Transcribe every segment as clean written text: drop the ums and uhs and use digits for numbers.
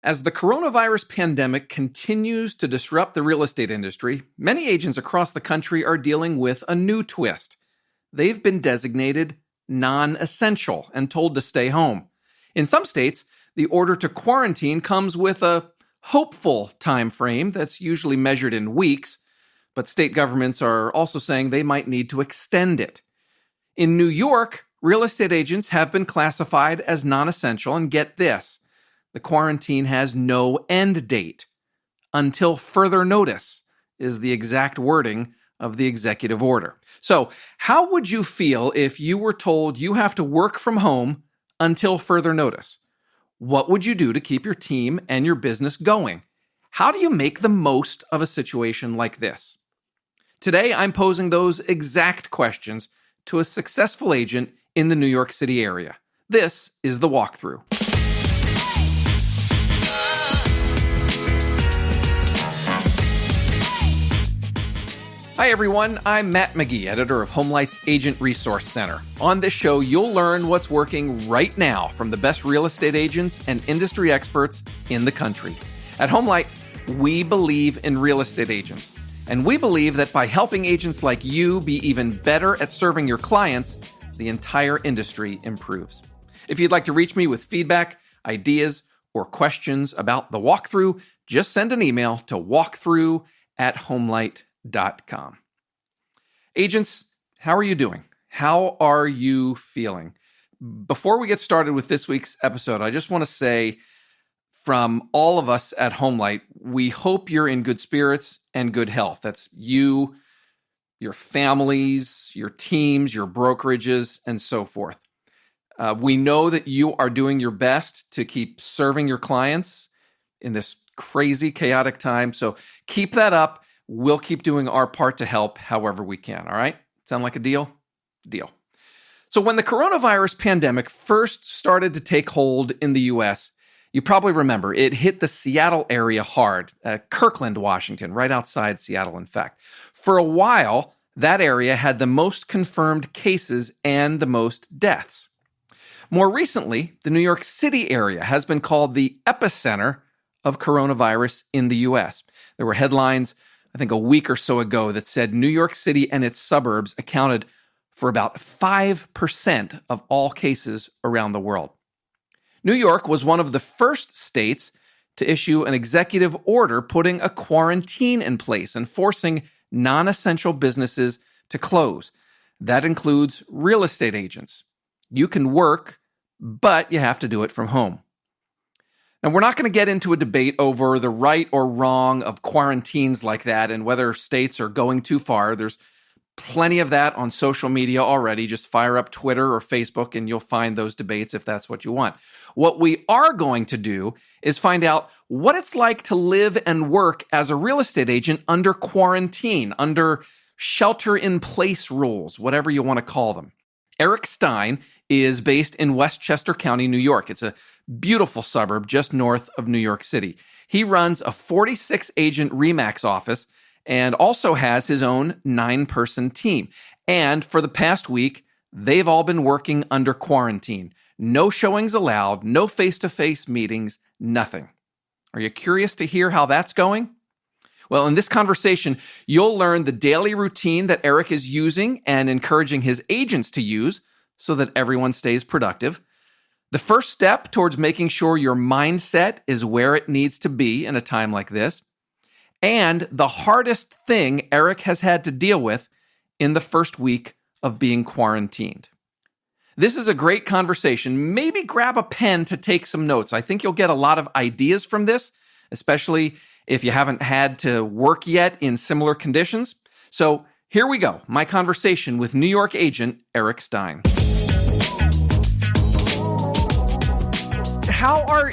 As the coronavirus pandemic continues to disrupt the real estate industry, many agents across the country are dealing with a new twist. They've been designated non-essential and told to stay home. In some states, the order to quarantine comes with a hopeful time frame that's usually measured in weeks, but state governments are also saying they might need to extend it. In New York, real estate agents have been classified as non-essential, and get this, the quarantine has no end date. Until further notice is the exact wording of the executive order. So, how would you feel if you were told you have to work from home until further notice? What would you do to keep your team and your business going? How do you make the most of a situation like this? Today, I'm posing those exact questions to a successful agent in the New York City area. This is The Walkthrough. Hi everyone, I'm Matt McGee, editor of HomeLight's Agent Resource Center. On this show, you'll learn what's working right now from the best real estate agents and industry experts in the country. At HomeLight, we believe in real estate agents, and we believe that by helping agents like you be even better at serving your clients, the entire industry improves. If you'd like to reach me with feedback, ideas, or questions about The Walkthrough, just send an email to walkthrough@homelight.com. Agents, how are you doing? How are you feeling? Before we get started with this week's episode, I just want to say from all of us at HomeLight, we hope you're in good spirits and good health. That's you, your families, your teams, your brokerages, and so forth. We know that you are doing your best to keep serving your clients in this crazy, chaotic time. So keep that up. We'll keep doing our part to help however we can, all right? Sound like a deal? Deal. So when the coronavirus pandemic first started to take hold in the U.S., you probably remember it hit the Seattle area hard, Kirkland, Washington, right outside Seattle, in fact. For a while, that area had the most confirmed cases and the most deaths. More recently, the New York City area has been called the epicenter of coronavirus in the U.S. There were headlines I think a week or so ago that said New York City and its suburbs accounted for about 5% of all cases around the world. New York was one of the first states to issue an executive order putting a quarantine in place and forcing non-essential businesses to close. That includes real estate agents. You can work, but you have to do it from home. Now, we're not going to get into a debate over the right or wrong of quarantines like that and whether states are going too far. There's plenty of that on social media already. Just fire up Twitter or Facebook and you'll find those debates if that's what you want. What we are going to do is find out what it's like to live and work as a real estate agent under quarantine, under shelter-in-place rules, whatever you want to call them. Eric Stein is based in Westchester County, New York. It's a beautiful suburb just north of New York City. He runs a 46-agent RE/MAX office and also has his own 9-person team. And for the past week, they've all been working under quarantine. No showings allowed, no face-to-face meetings, nothing. Are you curious to hear how that's going? Well, in this conversation, you'll learn the daily routine that Eric is using and encouraging his agents to use so that everyone stays productive. The first step towards making sure your mindset is where it needs to be in a time like this, and the hardest thing Eric has had to deal with in the first week of being quarantined. This is a great conversation. Maybe grab a pen to take some notes. I think you'll get a lot of ideas from this, especially if you haven't had to work yet in similar conditions. So here we go, my conversation with New York agent Eric Stein.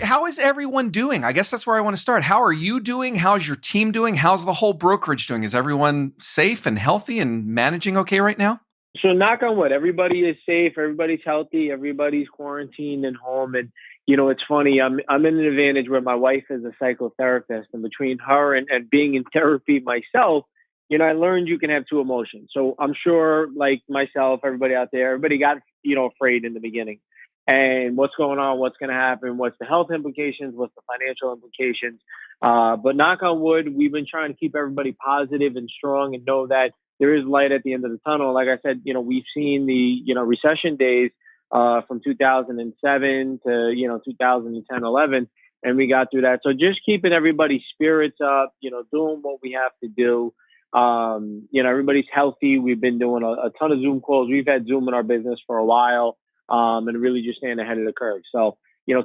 How is everyone doing? I guess that's where I want to start. How are you doing? How's your team doing? How's the whole brokerage doing? Is everyone safe and healthy and managing okay right now? So knock on wood, everybody is safe, everybody's healthy, everybody's quarantined and home. And, you know, it's funny, I'm in an advantage where my wife is a psychotherapist, and between her and being in therapy myself, you know, I learned you can have two emotions. So I'm sure, like myself, everybody out there, everybody got, you know, afraid in the beginning. and what's going on, what's going to happen, what's the health implications, what's the financial implications. But knock on wood, we've been trying to keep everybody positive and strong and know that there is light at the end of the tunnel. Like I said, we've seen the, recession days from 2007 to, 2010, 11, and we got through that. So just keeping everybody's spirits up, doing what we have to do. Everybody's healthy. We've been doing a ton of Zoom calls. We've had Zoom in our business for a while, and really just staying ahead of the curve. So,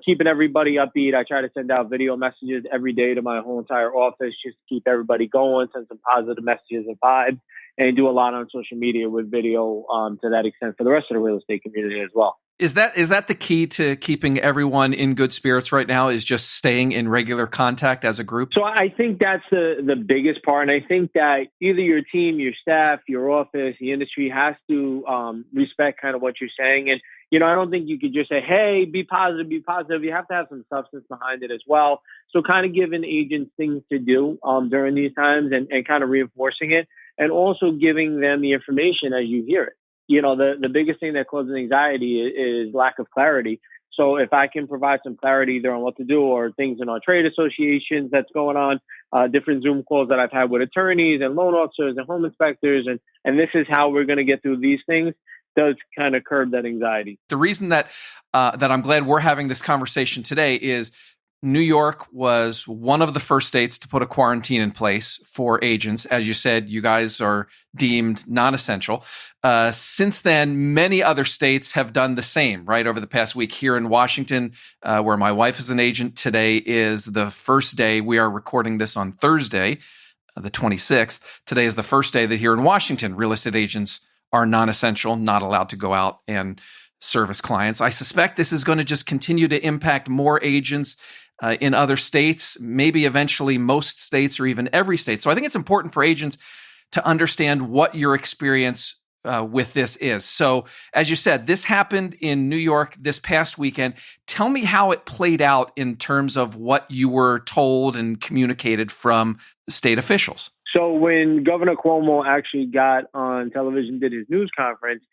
keeping everybody upbeat. I try to send out video messages every day to my whole entire office just to keep everybody going, send some positive messages and vibes, and do a lot on social media with video to that extent for the rest of the real estate community as well. Is that the key to keeping everyone in good spirits right now, is just staying in regular contact as a group? So I think that's the biggest part. And I think that either your team, your staff, your office, the industry has to respect kind of what you're saying. And, I don't think you could just say, hey, be positive, be positive. You have to have some substance behind it as well. So kind of giving agents things to do during these times and kind of reinforcing it, and also giving them the information as you hear it. The biggest thing that causes anxiety is lack of clarity. So if I can provide some clarity either on what to do or things in our trade associations that's going on, different Zoom calls that I've had with attorneys and loan officers and home inspectors, and this is how we're going to get through these things, does kind of curb that anxiety. The reason that I'm glad we're having this conversation today is New York was one of the first states to put a quarantine in place for agents. As you said, you guys are deemed non-essential. Since then, many other states have done the same, right? Over the past week here in Washington, where my wife is an agent, today is the first day. We are recording this on Thursday, the 26th. Today is the first day that here in Washington, real estate agents are non-essential, not allowed to go out and service clients. I suspect this is going to just continue to impact more agents in other states, maybe eventually most states or even every state. So I think it's important for agents to understand what your experience with this is. So as you said, this happened in New York this past weekend. Tell me how it played out in terms of what you were told and communicated from state officials. So when Governor Cuomo actually got on television, did his news conference,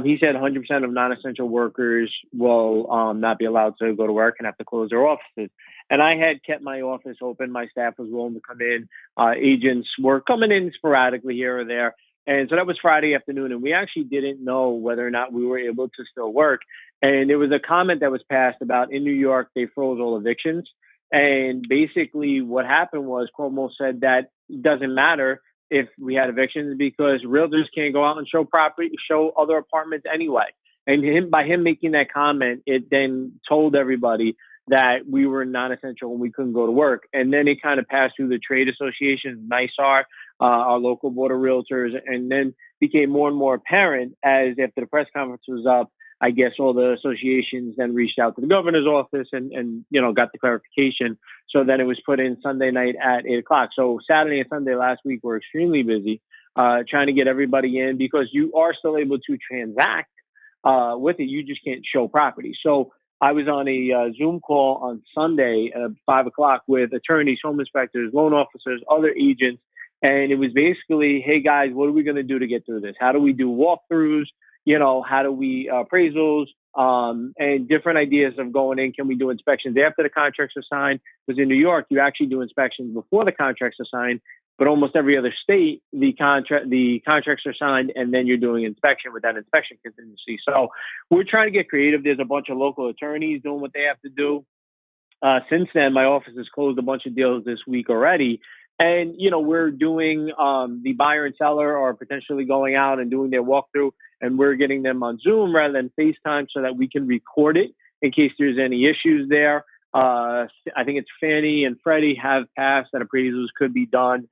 he said 100% of non-essential workers will not be allowed to go to work and have to close their offices. And I had kept my office open. My staff was willing to come in. Agents were coming in sporadically here or there. And so that was Friday afternoon. And we actually didn't know whether or not we were able to still work. And there was a comment that was passed about in New York, they froze all evictions. And basically what happened was Cuomo said that it doesn't matter if we had evictions because realtors can't go out and show other apartments anyway. And by him making that comment, it then told everybody that we were non-essential and we couldn't go to work. And then it kind of passed through the trade associations, NYSAR, our local board of realtors, and then became more and more apparent as after the press conference was up, I guess all the associations then reached out to the governor's office and got the clarification. So then it was put in Sunday night at 8:00. So Saturday and Sunday last week were extremely busy trying to get everybody in because you are still able to transact with it. You just can't show property. So I was on a Zoom call on Sunday at 5:00 with attorneys, home inspectors, loan officers, other agents. And it was basically, hey guys, what are we going to do to get through this? How do we do walkthroughs? How do we appraisals and different ideas of going in? Can we do inspections after the contracts are signed? Because in New York, you actually do inspections before the contracts are signed. But almost every other state, the contracts are signed, and then you're doing inspection with that inspection contingency. So we're trying to get creative. There's a bunch of local attorneys doing what they have to do. Since then, my office has closed a bunch of deals this week already. And, we're doing the buyer and seller are potentially going out and doing their walkthrough, and we're getting them on Zoom rather than FaceTime so that we can record it in case there's any issues there. I think it's Fannie and Freddie have passed that appraisals could be done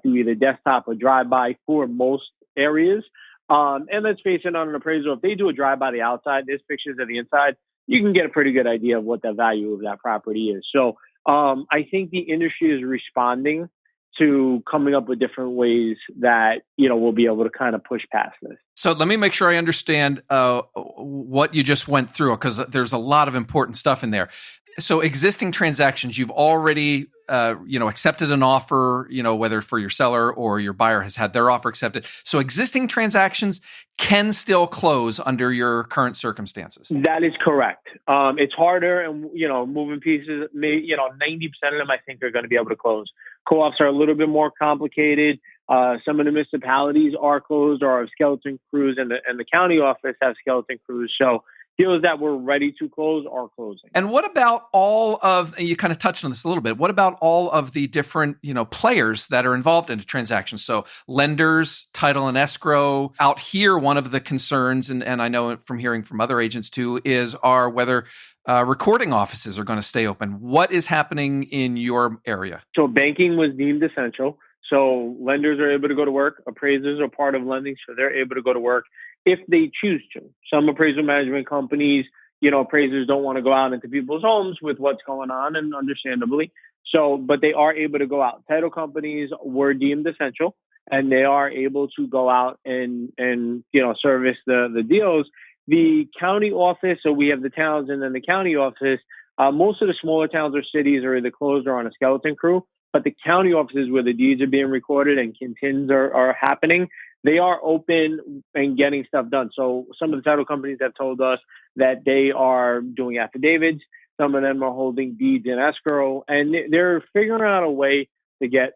through either desktop or drive-by for most areas. And let's face it, on an appraisal, if they do a drive-by the outside, there's pictures of the inside, you can get a pretty good idea of what the value of that property is. So I think the industry is responding to coming up with different ways that, we'll be able to kind of push past this. So let me make sure I understand what you just went through, because there's a lot of important stuff in there. So existing transactions, you've already accepted an offer, whether for your seller or your buyer has had their offer accepted. So existing transactions can still close under your current circumstances. That is correct. It's harder, and moving pieces. 90% of them I think are going to be able to close. Co-ops are a little bit more complicated. Some of the municipalities are closed or have skeleton crews, and the county office has skeleton crews. So deals that were ready to close are closing. And what about all of, you kind of touched on this a little bit, what about all of the different, players that are involved in a transaction? So lenders, title and escrow. Out here, one of the concerns, and I know from hearing from other agents too, are whether recording offices are going to stay open. What is happening in your area? So banking was deemed essential. So lenders are able to go to work. Appraisers are part of lending, so they're able to go to work if they choose to. Some appraisal management companies, appraisers don't want to go out into people's homes with what's going on, and understandably. So, but they are able to go out. Title companies were deemed essential, and they are able to go out and service the deals. The county office, so we have the towns and then the county office. Most of the smaller towns or cities are either closed or on a skeleton crew. But the county offices where the deeds are being recorded and contins are happening, they are open and getting stuff done. So some of the title companies have told us that they are doing affidavits. Some of them are holding deeds in escrow, and they're figuring out a way to get,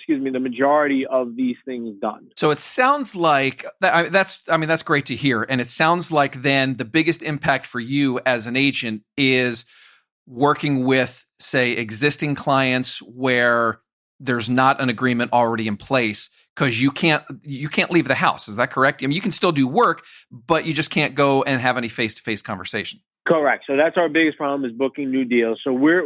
the majority of these things done. So it sounds like that's great to hear. And it sounds like then the biggest impact for you as an agent is working with, say, existing clients where there's not an agreement already in place, because you can't leave the house. Is that correct? I mean, you can still do work, but you just can't go and have any face-to-face conversation. Correct. So that's our biggest problem, is booking new deals. So you're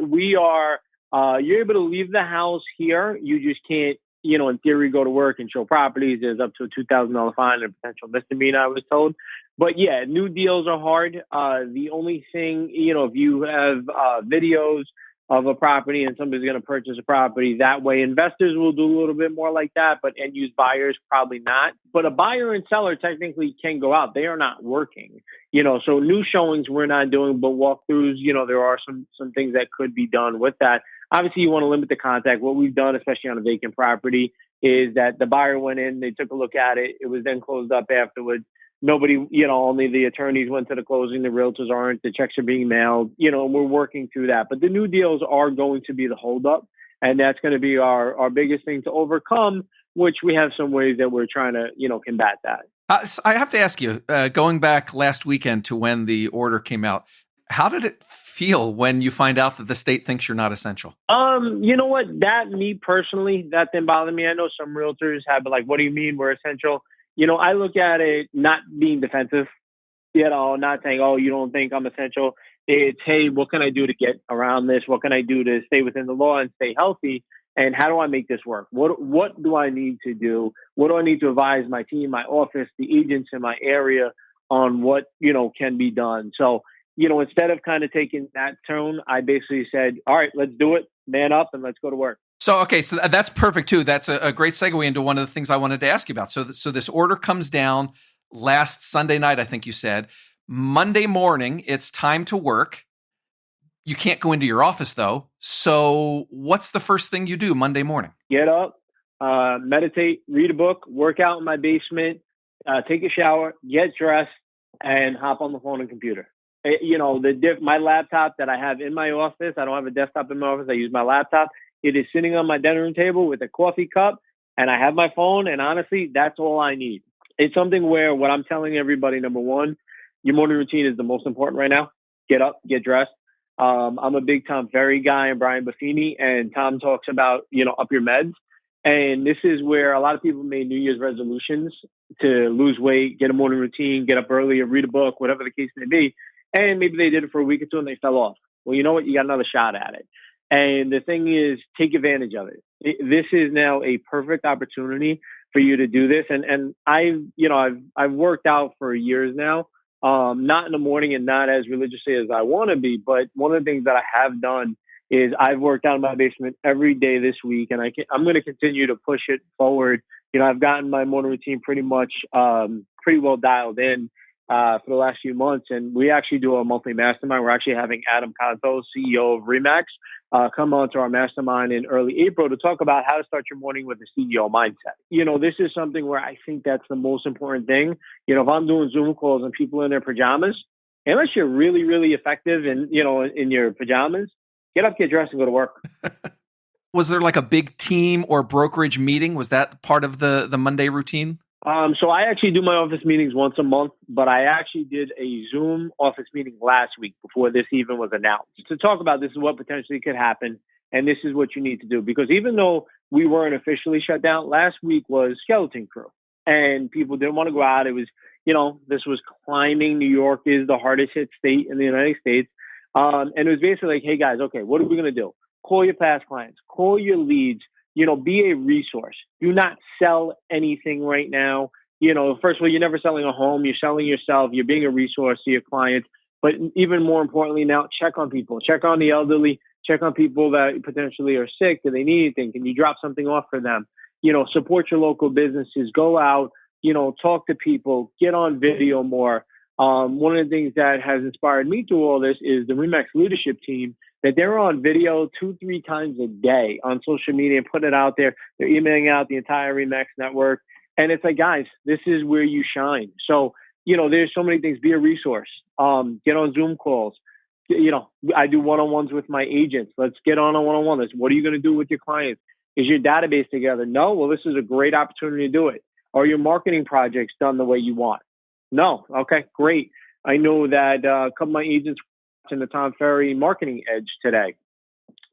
able to leave the house here. You just can't, in theory, go to work and show properties. There's up to a $2,000 fine and a potential misdemeanor, I was told. But yeah, new deals are hard. The only thing, if you have videos of a property and somebody's going to purchase a property, that way investors will do a little bit more like that, but end use buyers probably not. But a buyer and seller technically can go out. They are not working, so new showings we're not doing, but walkthroughs, there are some things that could be done with that. Obviously, you want to limit the contact. What we've done, especially on a vacant property, is that the buyer went in, they took a look at it. It was then closed up afterwards. Nobody, only the attorneys went to the closing, the realtors aren't, the checks are being mailed, and we're working through that. But the new deals are going to be the holdup, and that's going to be our biggest thing to overcome, which we have some ways that we're trying to, combat that. So I have to ask you, going back last weekend to when the order came out, how did it feel when you find out that the state thinks you're not essential? You know what? Me personally, that didn't bother me. I know some realtors have been like, what do you mean we're essential? I look at it not being defensive, not saying, oh, you don't think I'm essential. It's, hey, what can I do to get around this? What can I do to stay within the law and stay healthy? And how do I make this work? What do I need to do? What do I need to advise my team, my office, the agents in my area on what, can be done? So, instead of kind of taking that tone, I basically said, all right, let's do it, man up, and let's go to work. So that's perfect too. That's a great segue into one of the things I wanted to ask you about. So this order comes down last Sunday night, I think you said. Monday morning, it's time to work. You can't go into your office though. So what's the first thing you do Monday morning? Get up, meditate, read a book, work out in my basement, take a shower, get dressed, and hop on the phone and computer. My laptop that I have in my office, I don't have a desktop in my office. I use my laptop. It is sitting on my dining room table with a coffee cup, and I have my phone, and honestly, that's all I need. It's something where what I'm telling everybody, number one, your morning routine is the most important right now. Get up, get dressed. I'm a big Tom Ferry guy and Brian Buffini, and Tom talks about, up your meds. And this is where a lot of people made New Year's resolutions to lose weight, get a morning routine, get up earlier, read a book, whatever the case may be. And maybe they did it for a week or two and they fell off. Well, you know what? You got another shot at it. And the thing is, take advantage of it. This is now a perfect opportunity for you to do this. And I've worked out for years now, not in the morning and not as religiously as I want to be. But one of the things that I have done is I've worked out in my basement every day this week, and I'm going to continue to push it forward. I've gotten my morning routine pretty much pretty well dialed in. for the last few months. And we actually do a monthly mastermind. We're actually having Adam Conto, CEO of Remax, come on to our mastermind in early April to talk about how to start your morning with a CEO mindset. This is something where I think that's the most important thing. If I'm doing Zoom calls and people in their pajamas, unless you're really, really effective in your pajamas, get up, get dressed, and go to work. Was there like a big team or brokerage meeting? Was that part of the Monday routine? So I actually do my office meetings once a month, but I actually did a Zoom office meeting last week before this even was announced to talk about this is what potentially could happen. And this is what you need to do. Because even though we weren't officially shut down, last week was skeleton crew and people didn't want to go out. It was, this was climbing. New York is the hardest hit state in the United States. And it was basically like, hey guys, okay, what are we going to do? Call your past clients, call your leads, be a resource. Do not sell anything right now. First of all, you're never selling a home. You're selling yourself. You're being a resource to your clients. But even more importantly now, check on people. Check on the elderly. Check on people that potentially are sick. Do they need anything? Can you drop something off for them? Support your local businesses. Go out, talk to people. Get on video more. One of the things that has inspired me to all this is the Remax leadership team, that they're on video 2-3 times a day on social media and putting it out there. They're emailing out the entire Remax network. And it's like, guys, this is where you shine. So, there's so many things. Be a resource. Get on Zoom calls. I do one-on-ones with my agents. Let's get on a one-on-one. What are you going to do with your clients? Is your database together? No? Well, this is a great opportunity to do it. Are your marketing projects done the way you want? No. Okay, great. I know that a couple of my agents in the Tom Ferry Marketing Edge today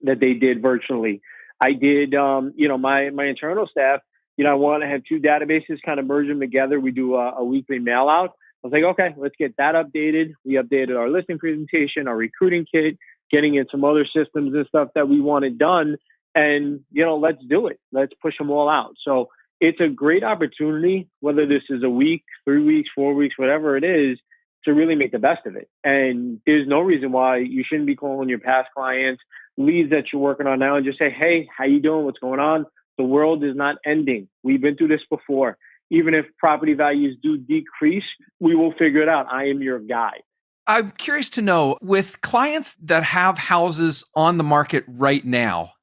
that they did virtually. I did, my internal staff, I want to have 2 databases, kind of merge them together. We do a weekly mail out. I was like, okay, let's get that updated. We updated our listing presentation, our recruiting kit, getting in some other systems and stuff that we wanted done. And, let's do it. Let's push them all out. So it's a great opportunity, whether this is a week, 3 weeks, 4 weeks, whatever it is, to really make the best of it. And there's no reason why you shouldn't be calling your past clients, leads that you're working on now, and just say, hey, how you doing? What's going on? The world is not ending. We've been through this before. Even if property values do decrease, we will figure it out. I am your guy. I'm curious to know, with clients that have houses on the market right now,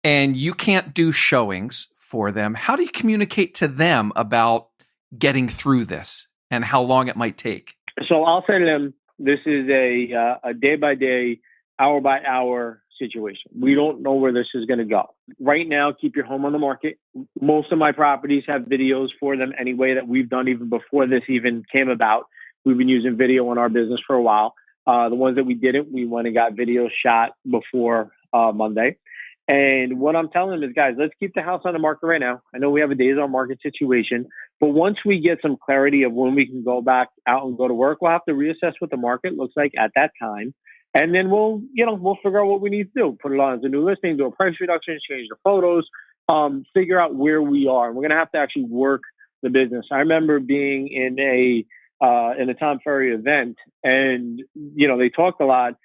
and you can't do showings for them, how do you communicate to them about getting through this and how long it might take? So I'll say to them, this is a day-by-day, hour-by-hour situation. We don't know where this is going to go. Right now, keep your home on the market. Most of my properties have videos for them anyway that we've done even before this even came about. We've been using video in our business for a while. The ones that we didn't, we went and got videos shot before Monday. And what I'm telling them is, guys, let's keep the house on the market right now. I know we have a days on market situation, but once we get some clarity of when we can go back out and go to work, we'll have to reassess what the market looks like at that time. And then we'll figure out what we need to do. Put it on as a new listing, do a price reduction, change the photos, figure out where we are. And we're going to have to actually work the business. I remember being in a Tom Ferry event, and, they talked a lot.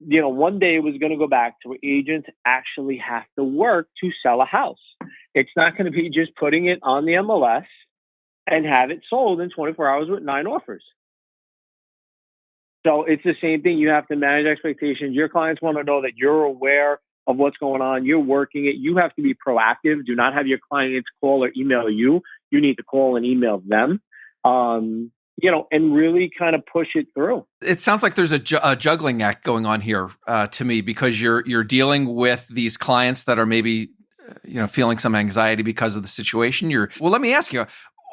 One day it was going to go back to where agents actually have to work to sell a house. It's not going to be just putting it on the MLS and have it sold in 24 hours with 9 offers. So it's the same thing. You have to manage expectations. Your clients want to know that you're aware of what's going on. You're working it. You have to be proactive. Do not have your clients call or email you. You need to call and email them. And really kind of push it through. It sounds like there's a juggling act going on here to me, because you're dealing with these clients that are maybe feeling some anxiety because of the situation. Let me ask you,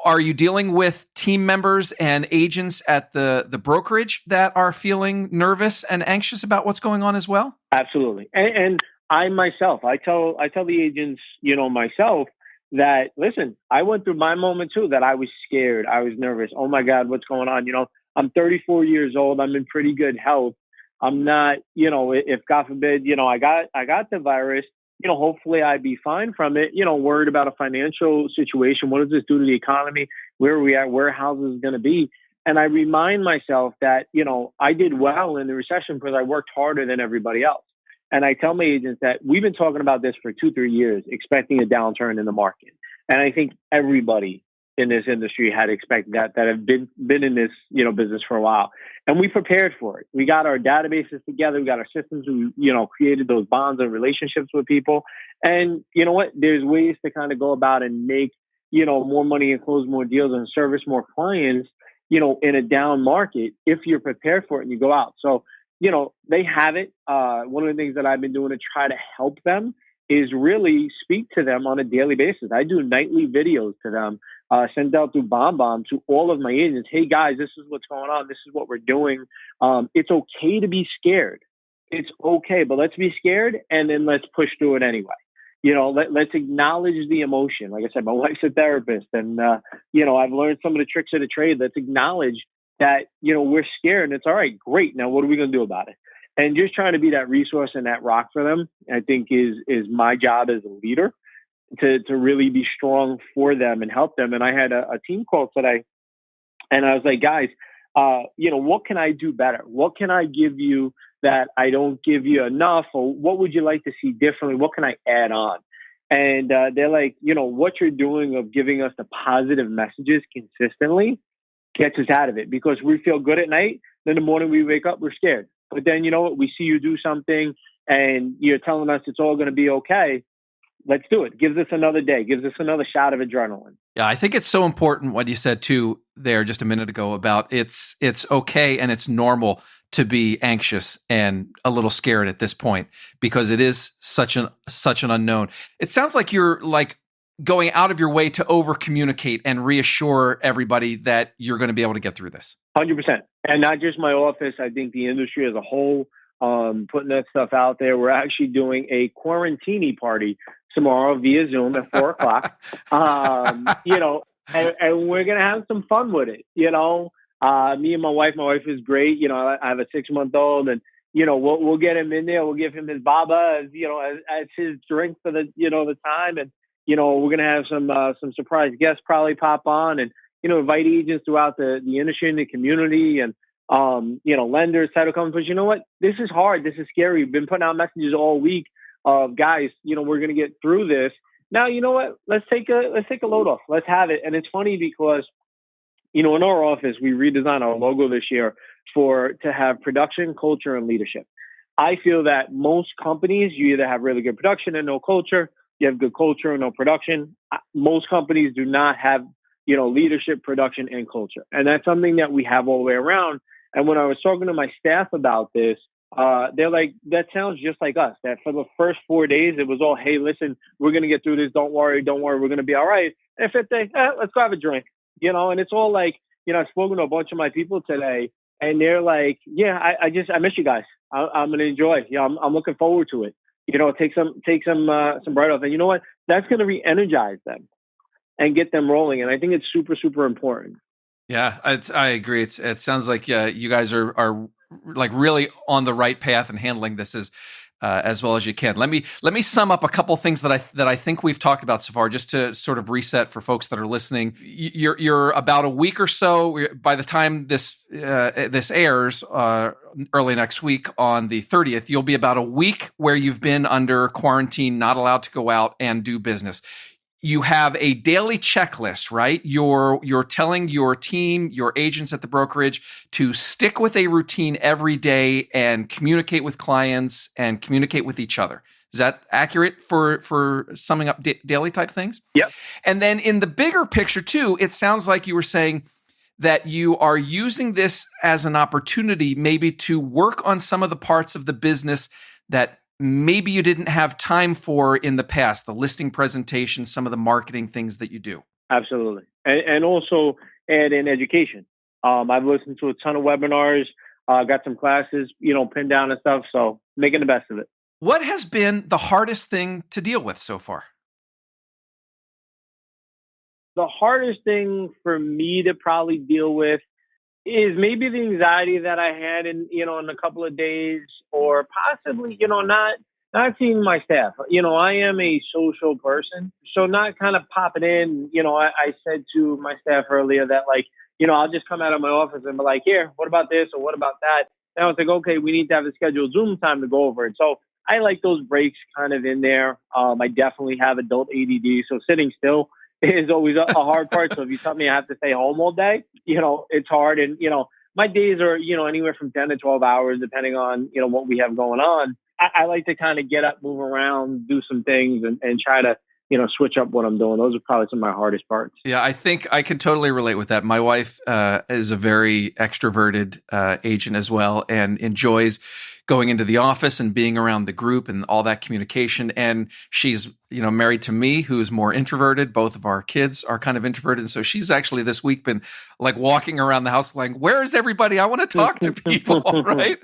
are you dealing with team members and agents at the brokerage that are feeling nervous and anxious about what's going on as well? Absolutely. And I myself, I tell the agents, myself, that, listen, I went through my moment too, that I was scared. I was nervous. Oh my God, what's going on? I'm 34 years old. I'm in pretty good health. I'm not, if God forbid, I got the virus, hopefully I'd be fine from it, worried about a financial situation. What does this do to the economy? Where are we at? Where houses is going to be? And I remind myself that, I did well in the recession because I worked harder than everybody else. And I tell my agents that we've been talking about this for 2-3 years, expecting a downturn in the market. And I think everybody in this industry had expected that have been in this, business for a while. And we prepared for it. We got our databases together. We got our systems. We, created those bonds and relationships with people. And you know what? There's ways to kind of go about and make, more money and close more deals and service more clients, in a down market if you're prepared for it and you go out. So, they have it. One of the things that I've been doing to try to help them is really speak to them on a daily basis. I do nightly videos to them, sent out through BombBomb to all of my agents. Hey guys, this is what's going on. This is what we're doing. It's okay to be scared. It's okay, but let's be scared and then let's push through it anyway. Let's acknowledge the emotion. Like I said, my wife's a therapist and, I've learned some of the tricks of the trade. Let's acknowledge that, we're scared and it's all right. Great. Now, what are we going to do about it? And just trying to be that resource and that rock for them, I think is my job as a leader to really be strong for them and help them. And I had a team call today and I was like, guys, what can I do better? What can I give you that I don't give you enough? Or what would you like to see differently? What can I add on? And they're like, what you're doing of giving us the positive messages consistently gets us out of it because we feel good at night. Then the morning we wake up, we're scared. But then, we see you do something and you're telling us it's all going to be okay. Let's do it. Gives us another day, gives us another shot of adrenaline. Yeah, I think it's so important what you said too there just a minute ago about it's okay and it's normal to be anxious and a little scared at this point because it is such an unknown. It sounds like you're like going out of your way to over communicate and reassure everybody that you're going to be able to get through this. 100%. And not just my office. I think the industry as a whole, putting that stuff out there. We're actually doing a quarantini party tomorrow via Zoom at 4:00. And we're going to have some fun with it. Me and my wife is great. I have a 6-month-old and, we'll get him in there. We'll give him his baba as his drink for the time. And, we're going to have some surprise guests probably pop on and, invite agents throughout the industry and the community and, lenders, title companies. But you know what? This is hard. This is scary. We've been putting out messages all week of guys, we're going to get through this. Now, you know what? Let's take a load off. Let's have it. And it's funny because, in our office, we redesigned our logo this year to have production, culture, and leadership. I feel that most companies, you either have really good production and no culture, you have good culture and no production. Most companies do not have, leadership, production, and culture. And that's something that we have all the way around. And when I was talking to my staff about this, they're like, that sounds just like us. That for the first 4 days, it was all, hey, listen, we're going to get through this. Don't worry. We're going to be all right. And fifth day, let's go have a drink, and it's all like, I've spoken to a bunch of my people today and they're like, yeah, I miss you guys. I'm going to enjoy. I'm looking forward to it. Take some bright off. And you know what? That's going to re-energize them and get them rolling. And I think it's super, super important. Yeah, I agree. It sounds like you guys are like really on the right path and handling this as well as you can. Let me sum up a couple things that I think we've talked about so far, just to sort of reset for folks that are listening. You're about a week or so by the time this airs early next week on the 30th. You'll be about a week where you've been under quarantine, not allowed to go out and do business. You have a daily checklist, right? You're telling your team, your agents at the brokerage to stick with a routine every day and communicate with clients and communicate with each other. Is that accurate for summing up daily type things? Yep. And then in the bigger picture too, it sounds like you were saying that you are using this as an opportunity maybe to work on some of the parts of the business that maybe you didn't have time for in the past, the listing presentation, some of the marketing things that you do. Absolutely. And also add in education. I've listened to a ton of webinars, got some classes, pinned down and stuff. So making the best of it. What has been the hardest thing to deal with so far? The hardest thing for me to probably deal with is maybe the anxiety that I had in a couple of days, or possibly, not seeing my staff. I am a social person, so not kind of popping in. I said to my staff earlier that I'll just come out of my office and be like, here, what about this or what about that? And I was like, okay, we need to have a scheduled Zoom time to go over it. So I like those breaks kind of in there. I definitely have adult ADD, so sitting still is always a hard part. So if you tell me I have to stay home all day, it's hard. And, my days are, anywhere from 10 to 12 hours, depending on, what we have going on. I like to kind of get up, move around, do some things and try to, switch up what I'm doing. Those are probably some of my hardest parts. Yeah, I think I can totally relate with that. My wife is a very extroverted agent as well and enjoys going into the office and being around the group and all that communication. And she's, married to me, who's more introverted. Both of our kids are kind of introverted. And so she's actually this week been like walking around the house like, where is everybody? I want to talk to people, right?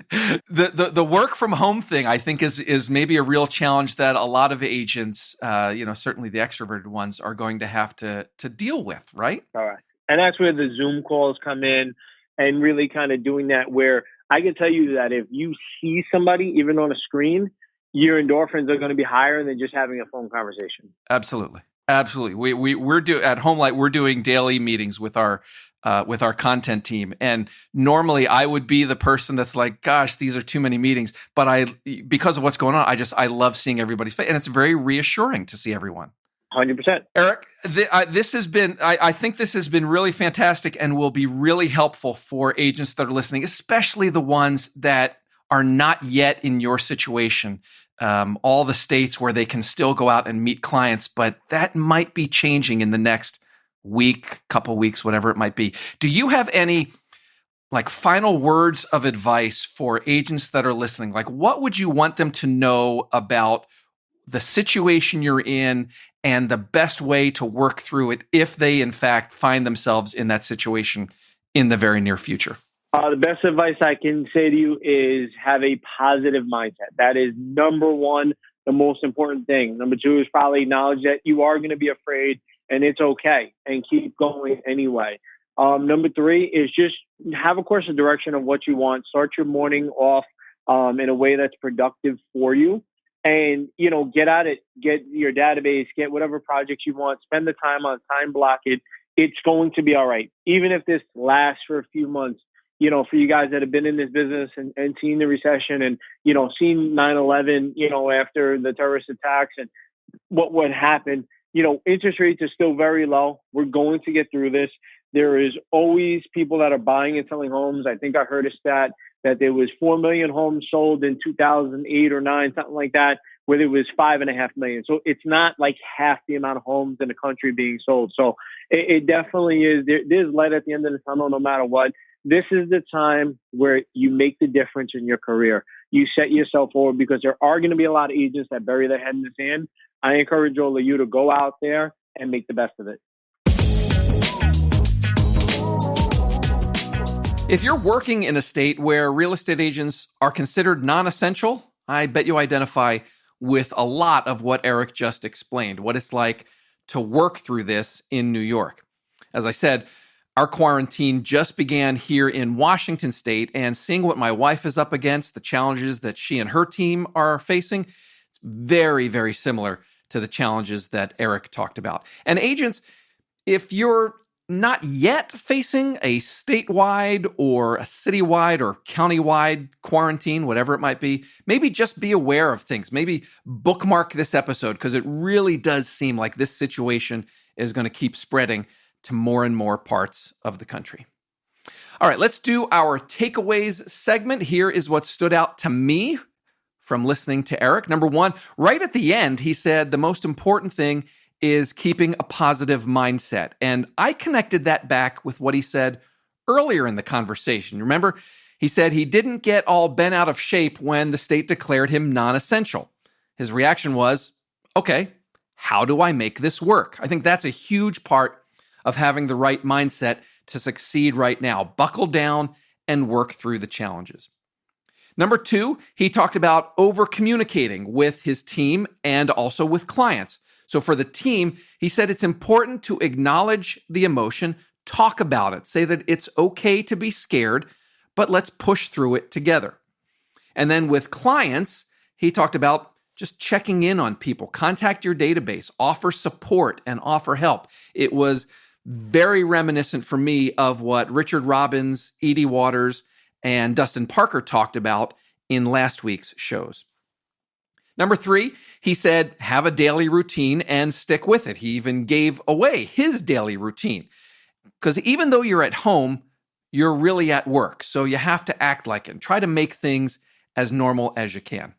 The work from home thing, I think is maybe a real challenge that a lot of agents, certainly the extroverted ones, are going to have to deal with, right? All right. And that's where the Zoom calls come in and really kind of doing that, where I can tell you that if you see somebody, even on a screen, your endorphins are going to be higher than just having a phone conversation. Absolutely. Absolutely. We're at Homelight, we're doing daily meetings with our content team. And normally I would be the person that's like, gosh, these are too many meetings. But because of what's going on, I love seeing everybody's face. And it's very reassuring to see everyone. 100%. Eric, I think this has been really fantastic and will be really helpful for agents that are listening, especially the ones that are not yet in your situation. All the states where they can still go out and meet clients, but that might be changing in the next week, couple weeks, whatever it might be. Do you have any final words of advice for agents that are listening? What would you want them to know about the situation you're in and the best way to work through it if they, in fact, find themselves in that situation in the very near future? The best advice I can say to you is have a positive mindset. That is number one, the most important thing. Number two is probably acknowledge that you are going to be afraid and it's okay and keep going anyway. Number three is just have a course of direction of what you want. Start your morning off in a way that's productive for you. And, get at it, get your database, get whatever projects you want, spend the time on time block it. It's going to be all right. Even if this lasts for a few months, for you guys that have been in this business and seen the recession and, seen 9/11, after the terrorist attacks and what would happen, interest rates are still very low. We're going to get through this. There is always people that are buying and selling homes. I think I heard a stat that there was 4 million homes sold in 2008 or 9, something like that, where there was 5.5 million. So it's not like half the amount of homes in the country being sold. So it definitely is. There's light at the end of the tunnel, no matter what. This is the time where you make the difference in your career. You set yourself forward because there are going to be a lot of agents that bury their head in the sand. I encourage all of you to go out there and make the best of it. If you're working in a state where real estate agents are considered non-essential, I bet you identify with a lot of what Eric just explained, what it's like to work through this in New York. As I said, our quarantine just began here in Washington State, and seeing what my wife is up against, the challenges that she and her team are facing, it's very, very similar to the challenges that Eric talked about. And agents, if you're not yet facing a statewide or a citywide or countywide quarantine, whatever it might be, maybe just be aware of things. Maybe bookmark this episode because it really does seem like this situation is going to keep spreading to more and more parts of the country. All right, let's do our takeaways segment. Here is what stood out to me from listening to Eric. Number one, right at the end, he said the most important thing is keeping a positive mindset. And I connected that back with what he said earlier in the conversation. Remember, he said he didn't get all bent out of shape when the state declared him non-essential. His reaction was, okay, how do I make this work? I think that's a huge part of having the right mindset to succeed right now. Buckle down and work through the challenges. Number two, he talked about over-communicating with his team and also with clients. So for the team, he said it's important to acknowledge the emotion, talk about it, say that it's okay to be scared, but let's push through it together. And then with clients, he talked about just checking in on people, contact your database, offer support and offer help. It was very reminiscent for me of what Richard Robbins, Edie Waters, and Dustin Parker talked about in last week's shows. Number 3, he said, have a daily routine and stick with it. He even gave away his daily routine. Because even though you're at home, you're really at work. So you have to act like it and try to make things as normal as you can.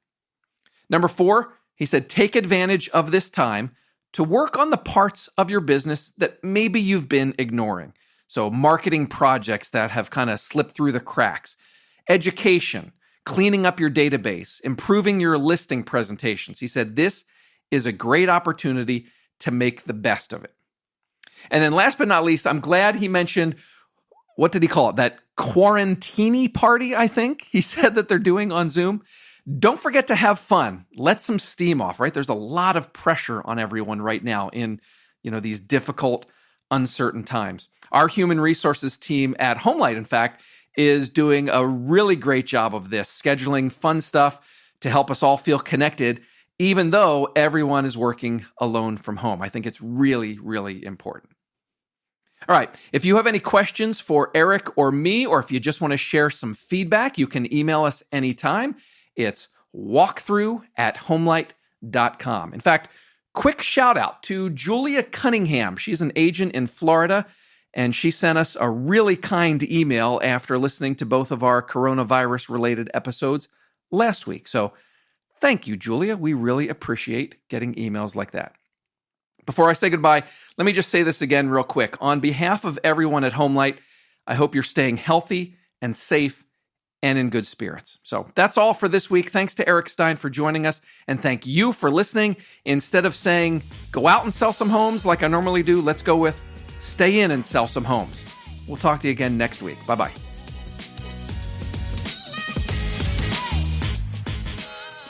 Number 4, he said, take advantage of this time to work on the parts of your business that maybe you've been ignoring. So marketing projects that have kind of slipped through the cracks, education, cleaning up your database, improving your listing presentations. He said, this is a great opportunity to make the best of it. And then last but not least, I'm glad he mentioned, what did he call it? That quarantini party, I think he said that they're doing on Zoom. Don't forget to have fun. Let some steam off, right? There's a lot of pressure on everyone right now in, these difficult, uncertain times. Our human resources team at HomeLight, in fact, is doing a really great job of this, scheduling fun stuff to help us all feel connected, even though everyone is working alone from home. I think it's really, really important. All right, if you have any questions for Eric or me, or if you just want to share some feedback, you can email us anytime. It's walkthrough@homelight.com. In fact, quick shout out to Julia Cunningham. She's an agent in Florida, and she sent us a really kind email after listening to both of our coronavirus-related episodes last week. So thank you, Julia. We really appreciate getting emails like that. Before I say goodbye, let me just say this again real quick. On behalf of everyone at HomeLight, I hope you're staying healthy and safe and in good spirits. So that's all for this week. Thanks to Eric Stein for joining us, and thank you for listening. Instead of saying, go out and sell some homes like I normally do, let's go with, stay in and sell some homes. We'll talk to you again next week. Bye-bye.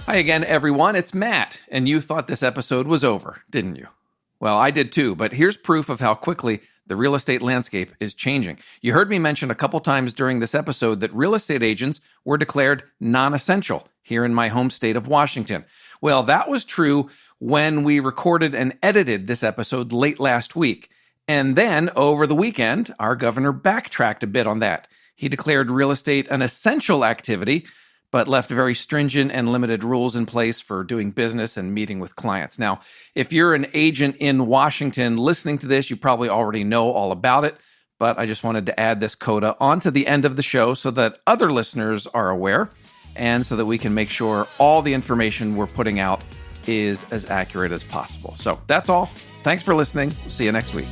Hi again, everyone. It's Matt, and you thought this episode was over, didn't you? Well, I did too, but here's proof of how quickly the real estate landscape is changing. You heard me mention a couple times during this episode that real estate agents were declared non-essential here in my home state of Washington. Well, that was true when we recorded and edited this episode late last week. And then over the weekend, our governor backtracked a bit on that. He declared real estate an essential activity, but left very stringent and limited rules in place for doing business and meeting with clients. Now, if you're an agent in Washington listening to this, you probably already know all about it, but I just wanted to add this coda onto the end of the show so that other listeners are aware and so that we can make sure all the information we're putting out is as accurate as possible. So that's all. Thanks for listening. See you next week.